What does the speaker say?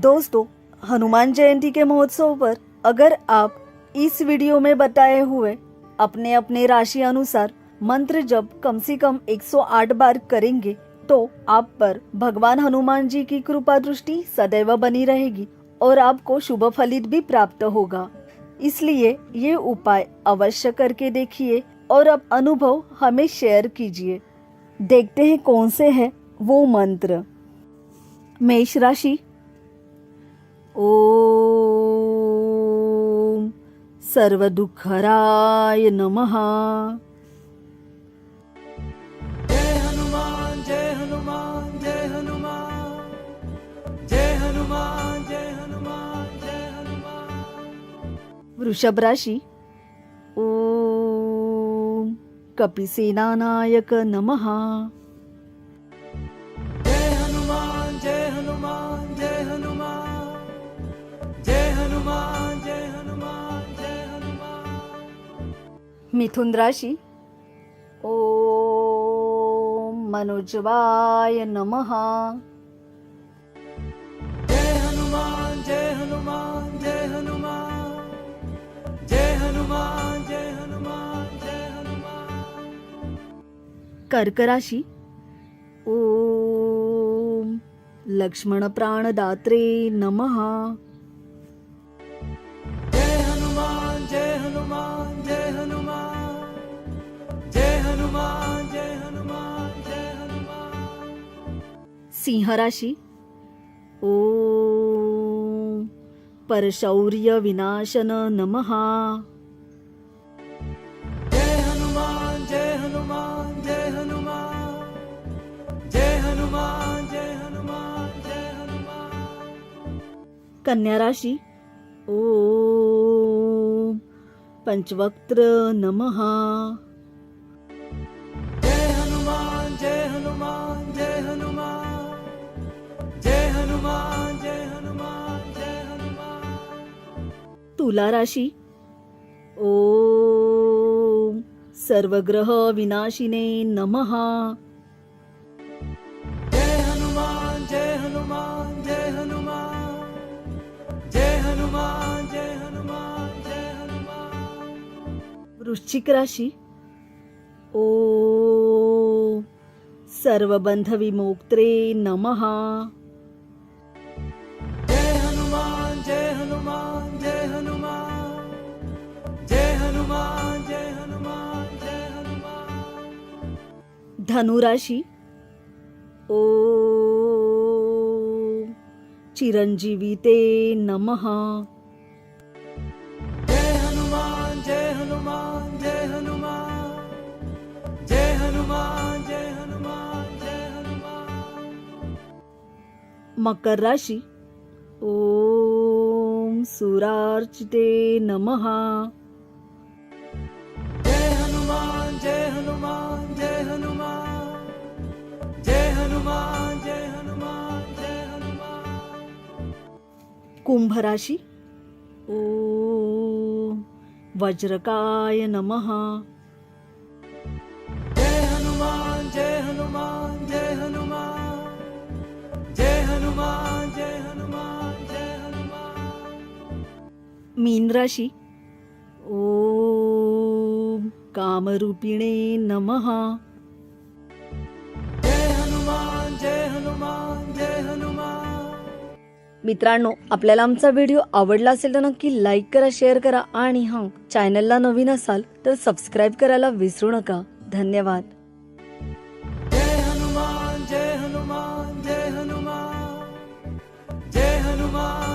दोस्तों, हनुमान जयंती के महोत्सव पर अगर आप इस वीडियो में बताए हुए अपने अपने राशि अनुसार मंत्र जप कम से कम 108 बार करेंगे तो आप पर भगवान हनुमान जी की कृपा दृष्टि सदैव बनी रहेगी और आपको शुभ फलित भी प्राप्त होगा। इसलिए ये उपाय अवश्य करके देखिए और अब अनुभव हमें शेयर कीजिए। देखते हैं कौन से है वो मंत्र। मेष राशि। ओम सर्वदुःखहराय नमः। जय हनुमान जय हनुमान जय हनुमान जय हनुमान जय हनुमान जय हनुमान। वृषभ राशि। ओम कपिसेनानायक नमः। जय हनुमान जय हनुमान जय हनुमान जय हनुमान जय हनुमान जय हनुमान। मिथुन राशि। ओम मनोजवाय नमः। जय हनुमान जय हनुमान जय हनुमान जय हनुमान जय हनुमान जय हनुमान। कर्क राशि। ओम लक्ष्मण प्राणदात्रे नमः। जय हनुमान जय हनुमान जय हनुमान जय हनुमान जय हनुमान जय हनुमान। सिंह राशि। ओम परशौर्य विनाशन नमः। जय हनुमान जय हनुमान जय हनुमान जय हनुमान जय हनुमान जय हनुमान। कन्या राशि। ओम पंचवक्त्र नमः। जय हनुमान जय हनुमान जय हनुमान जय हनुमान जय हनुमान जय हनुमान। तुला राशि। ओम सर्वग्रह विनाशिने नमः। जय हनुमान जय हनुमान जय हनुमान जय हनुमान जय हनुमान जय हनुमान। वृश्चिक राशि। ओम सर्वबंध विमोक्त्रे नमः। जय हनुमान जय हनुमान जय हनुमान जय हनुमान जय हनुमान जय हनुमान। धनु राशि। ओम चिरंजीवी ते नमः। जय हनुमान जय हनुमान जय हनुमान जय हनुमान जय हनुमान जय हनुमान। मकर राशि। ओम सुरार्चिते नमः। जय हनुमान जय हनुमान जय हनुमान जय हनुमान जय हनुमान जय हनुमान। कुंभ राशि। ओम वज्रकाय नमः। जय हनुमान जय हनुमान जय हनुमान जय हनुमान जय हनुमान जय हनुमान। मीन राशि। ओम कामरूपिणे नमः। जय हनुमान जय हनुमान जय हनुमान। मित्रांनो, आपल्याला आमचा व्हिडिओ आवडला असेल तर नक्की लाईक करा, शेअर करा आणि हां, चॅनलला नवीन असाल तर सबस्क्राईब करायला विसरू नका. धन्यवाद. जय हनुमान जय हनुमान जय हनुमान जय हनुमान